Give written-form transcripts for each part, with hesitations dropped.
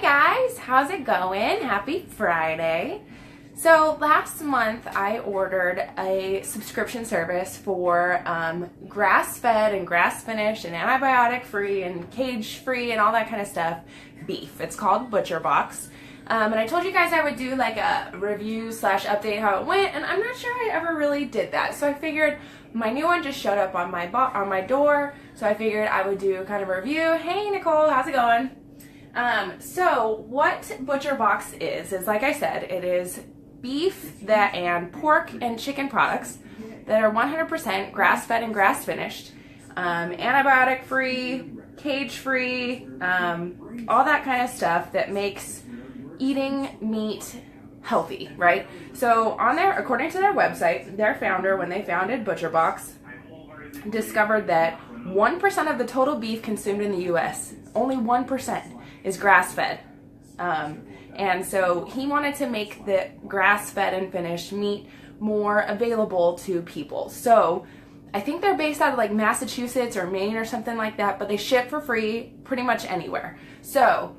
Hi guys, how's it going? Happy Friday. So last month I ordered a subscription service for grass-fed and grass-finished and antibiotic-free and cage-free and all that kind of stuff beef. It's called ButcherBox. And I told you guys I would do like a review / update how it went, and I'm not sure I ever really did that. So I figured my new one just showed up on my door, so I figured I would do kind of a review. Hey Nicole, how's it going? So what ButcherBox is like I said, it is beef and pork and chicken products that are 100% grass-fed and grass-finished, antibiotic-free, cage-free, all that kind of stuff that makes eating meat healthy, right? So on there, according to their website, their founder, when they founded ButcherBox, discovered that 1% of the total beef consumed in the U.S., only 1%, is grass-fed. And so he wanted to make the grass-fed and finished meat more available to people. So I think they're based out of like Massachusetts or Maine or something like that, but they ship for free pretty much anywhere. So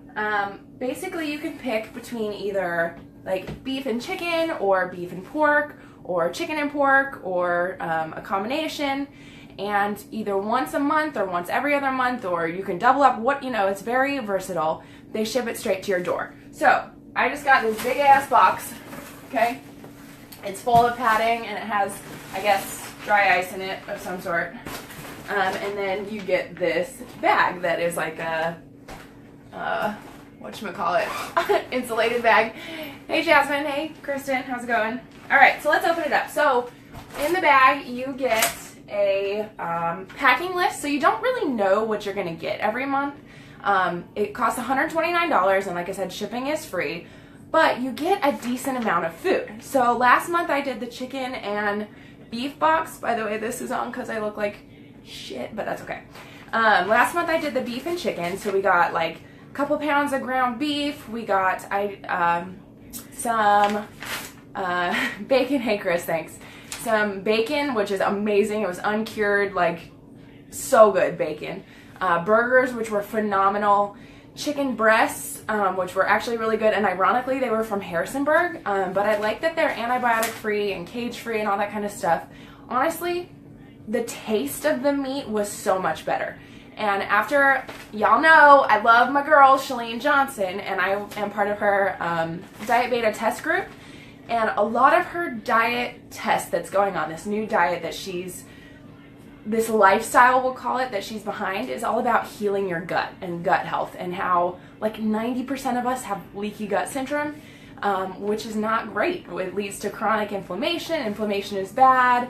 basically you can pick between either like beef and chicken or beef and pork or chicken and pork or a combination, and either once a month or once every other month, or you can double up. It's very versatile. They ship it straight to your door. So I just got this big ass box, okay? It's full of padding and it has, I guess, dry ice in it of some sort. And then you get this bag that is like a, whatchamacallit, insulated bag. Hey Jasmine, hey Kristen, how's it going? All right, so let's open it up. So in the bag you get a packing list, so you don't really know what you're gonna get every month. It costs $129, and like I said, shipping is free, but you get a decent amount of food. So last month I did the chicken and beef box. By the way, this is on because I look like shit, but that's okay. Last month I did the beef and chicken, so we got like a couple pounds of ground beef. We got some bacon. Hey Chris, thanks. Some bacon, which is amazing. It was uncured, like so good bacon. Burgers, which were phenomenal. Chicken breasts, which were actually really good, and ironically they were from Harrisonburg, but I like that they're antibiotic free and cage free and all that kind of stuff. Honestly, the taste of the meat was so much better. And after, y'all know, I love my girl Shalene Johnson, and I am part of her Diet Beta test group. And a lot of her diet test that's going on, this new diet that this lifestyle, we'll call it, that she's behind, is all about healing your gut and gut health, and how like 90% of us have leaky gut syndrome, which is not great. It leads to chronic inflammation. Inflammation is bad.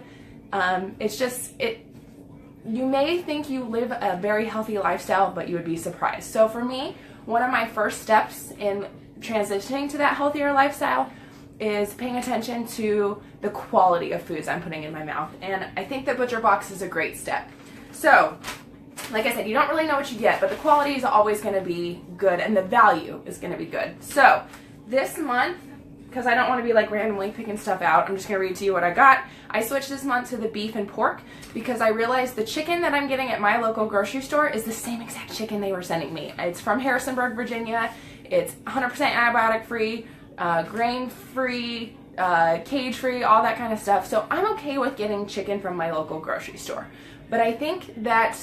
You may think you live a very healthy lifestyle, but you would be surprised. So for me, one of my first steps in transitioning to that healthier lifestyle is paying attention to the quality of foods I'm putting in my mouth. And I think that ButcherBox is a great step. So, like I said, you don't really know what you get, but the quality is always gonna be good and the value is gonna be good. So, this month, because I don't wanna be like randomly picking stuff out, I'm just gonna read to you what I got. I switched this month to the beef and pork because I realized the chicken that I'm getting at my local grocery store is the same exact chicken they were sending me. It's from Harrisonburg, Virginia. It's 100% antibiotic free, grain-free, cage-free, all that kind of stuff. So I'm okay with getting chicken from my local grocery store. But I think that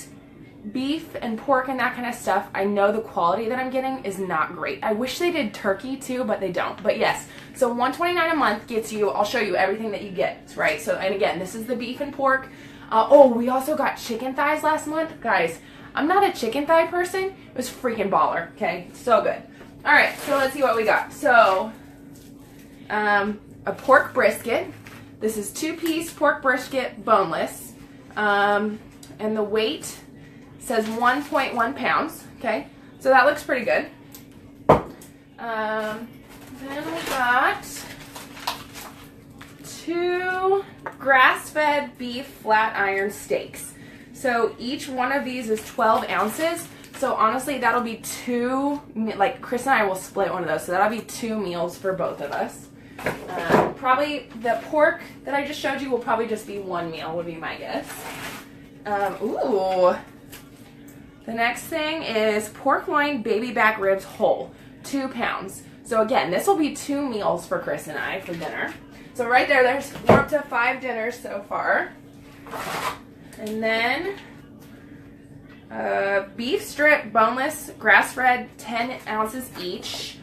beef and pork and that kind of stuff, I know the quality that I'm getting is not great. I wish they did turkey too, but they don't. But yes, so $129 a month gets you, I'll show you everything that you get, right? So, and again, this is the beef and pork. We also got chicken thighs last month. Guys, I'm not a chicken thigh person. It was freaking baller, okay? So good. All right, so let's see what we got. So, a pork brisket. This is 2-piece pork brisket, boneless. And the weight says 1.1 pounds, okay? So that looks pretty good. Then we got 2 grass-fed beef flat iron steaks. So each one of these is 12 ounces. So honestly, that'll be 2, like Chris and I will split one of those. So that'll be 2 meals for both of us. Probably the pork that I just showed you will probably just be 1 meal, would be my guess. The next thing is pork loin baby back ribs whole. 2 pounds. So again, this will be 2 meals for Chris and I for dinner. So right there, we're up to 5 dinners so far. And then beef strip, boneless, grass-fed, 10 ounces each.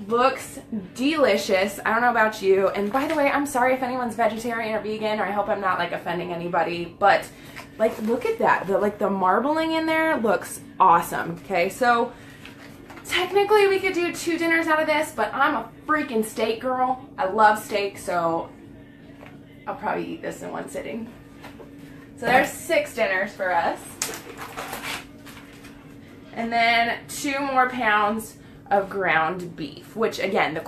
Looks delicious. I don't know about you. And by the way, I'm sorry if anyone's vegetarian or vegan, or I hope I'm not like offending anybody, but like look at that. The marbling in there looks awesome. Okay, so technically we could do 2 dinners out of this, but I'm a freaking steak girl. I love steak, so I'll probably eat this in one sitting. So there's 6 dinners for us. And then 2 more pounds of ground beef, which again,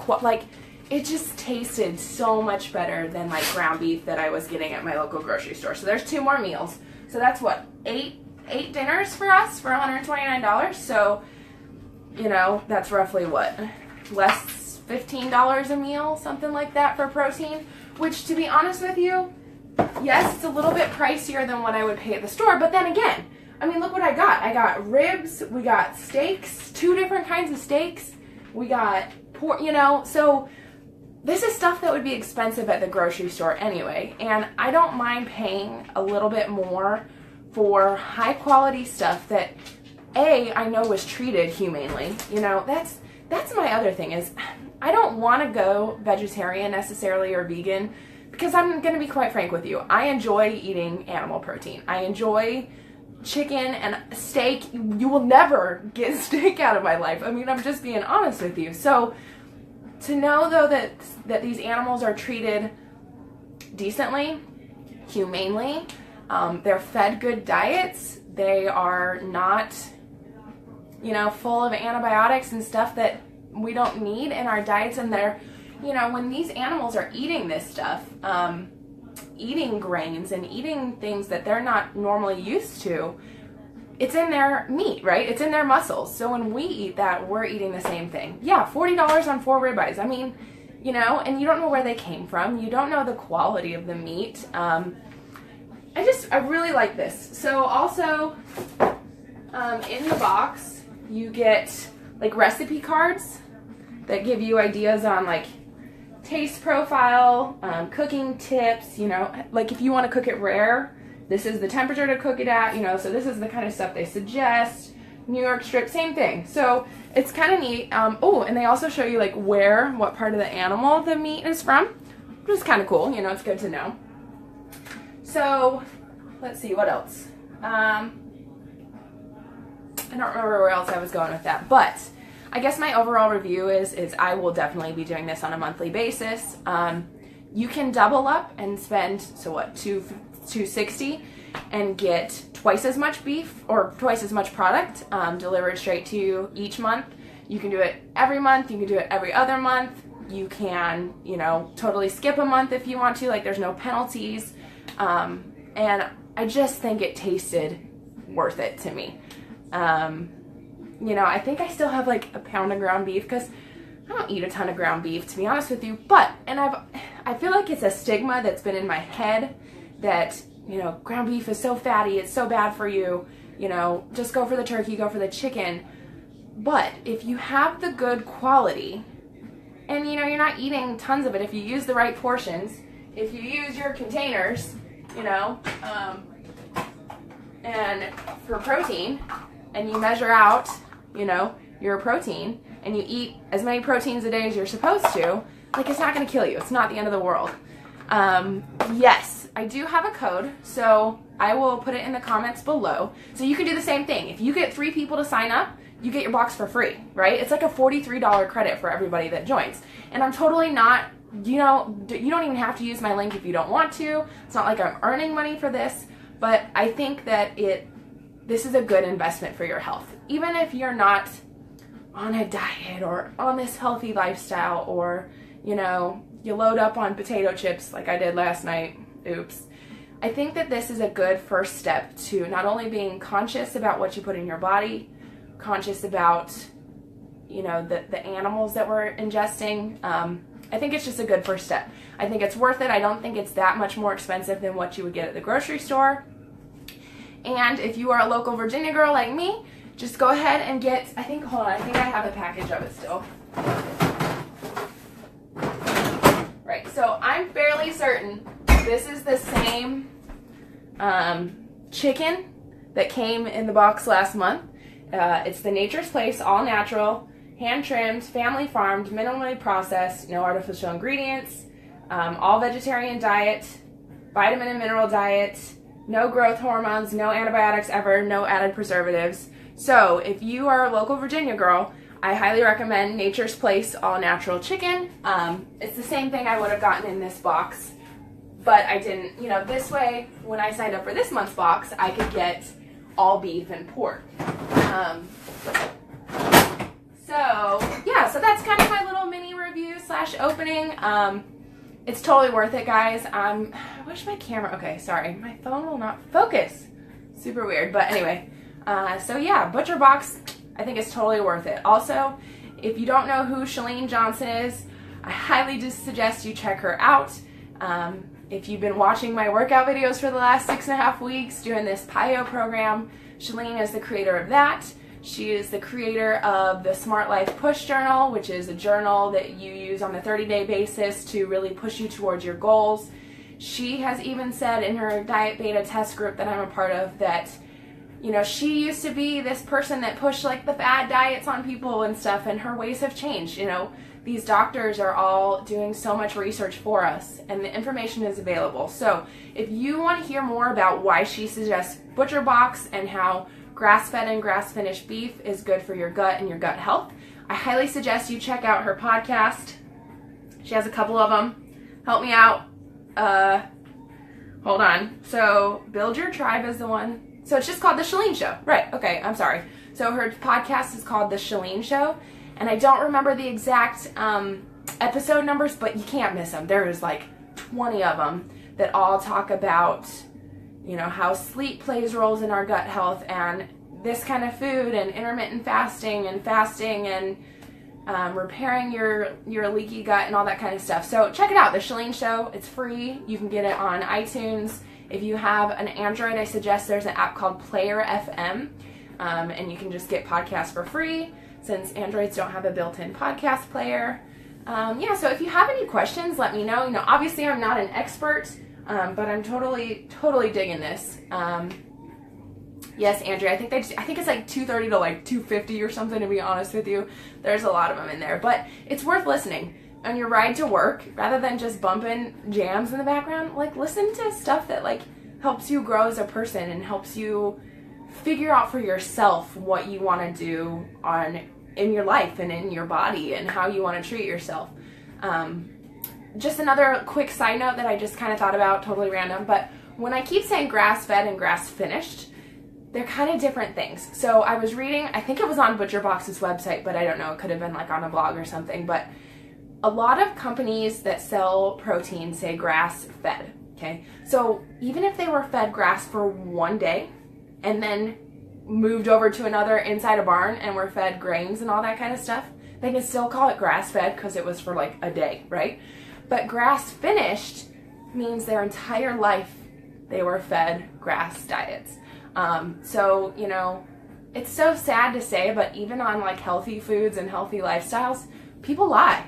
it just tasted so much better than like ground beef that I was getting at my local grocery store. So there's 2 more meals. So that's what, 8 dinners for us for $129. So, you know, that's roughly what, less $15 a meal, something like that for protein, which to be honest with you, yes, it's a little bit pricier than what I would pay at the store, but then again, I mean, look what I got. I got ribs, we got steaks, 2 different kinds of steaks, we got pork, you know, so this is stuff that would be expensive at the grocery store anyway, and I don't mind paying a little bit more for high quality stuff that, I know was treated humanely. You know, that's my other thing is, I don't want to go vegetarian necessarily or vegan, because I'm going to be quite frank with you. I enjoy eating animal protein. I enjoy chicken and steak. You will never get steak out of my life. I mean, I'm just being honest with you. So to know though that these animals are treated decently, humanely, they're fed good diets, they are not, you know, full of antibiotics and stuff that we don't need in our diets, and they're, you know, when these animals are eating this stuff, eating grains and eating things that they're not normally used to, it's in their meat, right? It's in their muscles. So when we eat that, we're eating the same thing. Yeah, $40 on 4 ribeyes. I mean, you know, and you don't know where they came from. You don't know the quality of the meat. I really like this. So also, in the box, you get like recipe cards that give you ideas on like taste profile, cooking tips, you know, like if you want to cook it rare, this is the temperature to cook it at, you know, so this is the kind of stuff they suggest. New York strip, same thing. So it's kind of neat. Oh, and they also show you like what part of the animal the meat is from, which is kind of cool, you know, it's good to know. So let's see, what else? I don't remember where else I was going with that, but I guess my overall review is I will definitely be doing this on a monthly basis. You can double up and spend, so what, $260 and get twice as much beef or twice as much product delivered straight to you each month. You can do it every month. You can do it every other month. You can, you know, totally skip a month if you want to. Like, there's no penalties. And I just think it tasted worth it to me. You know, I think I still have like a pound of ground beef because I don't eat a ton of ground beef, to be honest with you. But, and I feel like it's a stigma that's been in my head that, you know, ground beef is so fatty, it's so bad for you, you know, just go for the turkey, go for the chicken. But if you have the good quality, and you know, you're not eating tons of it, if you use the right portions, if you use your containers, you know, and for protein, and you measure out, you know, your protein, and you eat as many proteins a day as you're supposed to, like, it's not going to kill you. It's not the end of the world. Yes, I do have a code, so I will put it in the comments below. So you can do the same thing. If you get 3 people to sign up, you get your box for free, right? It's like a $43 credit for everybody that joins. And I'm totally not, you know, you don't even have to use my link if you don't want to. It's not like I'm earning money for this, but I think that this is a good investment for your health. Even if you're not on a diet or on this healthy lifestyle, or, you know, you load up on potato chips like I did last night, oops. I think that this is a good first step to not only being conscious about what you put in your body, conscious about, you know, the animals that we're ingesting. I think it's just a good first step. I think it's worth it. I don't think it's that much more expensive than what you would get at the grocery store. And if you are a local Virginia girl like me, just go ahead and get, hold on, I think I have a package of it still. Right, so I'm fairly certain this is the same chicken that came in the box last month. It's the Nature's Place, all natural, hand trimmed, family farmed, minimally processed, no artificial ingredients, all vegetarian diet, vitamin and mineral diet, no growth hormones, no antibiotics ever, no added preservatives. So if you are a local Virginia girl, I highly recommend Nature's Place all natural chicken. It's the same thing I would have gotten in this box, but I didn't, this way, when I signed up for this month's box, I could get all beef and pork. So that's kind of my little mini review / opening. It's totally worth it, guys. I wish my camera, okay, sorry, my phone will not focus. Super weird, but anyway. ButcherBox, I think it's totally worth it. Also, if you don't know who Chalene Johnson is, I highly just suggest you check her out. If you've been watching my workout videos for the last 6.5 weeks doing this PiYo program, Chalene is the creator of that. She is the creator of the Smart Life Push Journal, which is a journal that you use on a 30-day basis to really push you towards your goals. She has even said in her Diet Beta test group that I'm a part of that, she used to be this person that pushed like the fad diets on people and stuff, and her ways have changed. These doctors are all doing so much research for us, and the information is available. So if you want to hear more about why she suggests ButcherBox and how grass-fed and grass-finished beef is good for your gut and your gut health, I highly suggest you check out her podcast. She has a couple of them. Help me out. Hold on. So Build Your Tribe is the one. So it's just called The Chalene Show. Right. Okay. I'm sorry. So her podcast is called The Chalene Show. And I don't remember the exact episode numbers, but you can't miss them. There's like 20 of them that all talk about, how sleep plays roles in our gut health and this kind of food and intermittent fasting and repairing your leaky gut and all that kind of stuff. So check it out, The Chalene Show. It's free. You can get it on iTunes. If you have an Android, I suggest there's an app called Player FM, and you can just get podcasts for free since Androids don't have a built-in podcast player. So if you have any questions, let me know. Obviously I'm not an expert, but I'm totally digging this. Yes, Andrea, I think it's like $2.30 to like $2.50 or something, to be honest with you. There's a lot of them in there, but it's worth listening. On your ride to work, rather than just bumping jams in the background, like listen to stuff that like helps you grow as a person and helps you figure out for yourself what you want to do in your life and in your body and how you want to treat yourself. Just another quick side note that I just kind of thought about, totally random, but when I keep saying grass-fed and grass-finished, they're kind of different things. So I was reading, I think it was on ButcherBox's website, but I don't know, it could have been like on a blog or something, but a lot of companies that sell protein say grass-fed, okay? So even if they were fed grass for one day and then moved over to another inside a barn and were fed grains and all that kind of stuff, they can still call it grass-fed because it was for like a day, right? But grass-finished means their entire life they were fed grass diets. It's so sad to say, but even on like healthy foods and healthy lifestyles, people lie.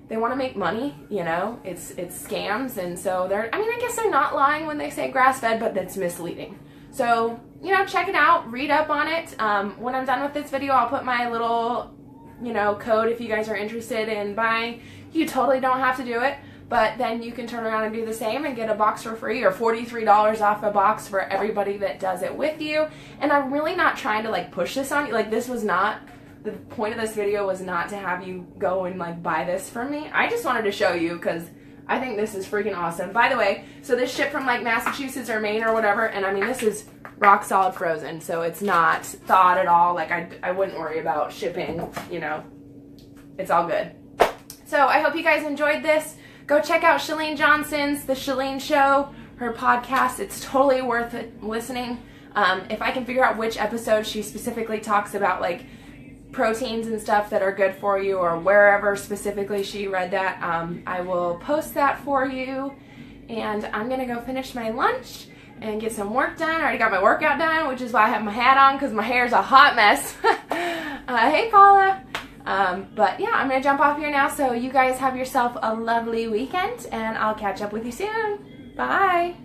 They want to make money, it's scams, and so I guess they're not lying when they say grass-fed, but that's misleading. So, check it out, read up on it. When I'm done with this video, I'll put my little, code if you guys are interested in buying. You totally don't have to do it, but then you can turn around and do the same and get a box for free, or $43 off a box for everybody that does it with you. And I'm really not trying to like push this on you. Like, this was not, the point of this video was not to have you go and like buy this from me. I just wanted to show you because I think this is freaking awesome. By the way, so this shipped from like Massachusetts or Maine or whatever, and I mean this is rock solid frozen, so it's not thawed at all. Like I wouldn't worry about shipping, it's all good. So I hope you guys enjoyed this. Go check out Chalene Johnson's The Chalene Show, her podcast. It's totally worth it listening. If I can figure out which episode she specifically talks about like proteins and stuff that are good for you, or wherever specifically she read that, I will post that for you. And I'm gonna go finish my lunch, and get some work done. I already got my workout done, which is why I have my hat on because my hair is a hot mess. Hey, Paula. But yeah, I'm going to jump off here now. So you guys have yourself a lovely weekend, and I'll catch up with you soon. Bye.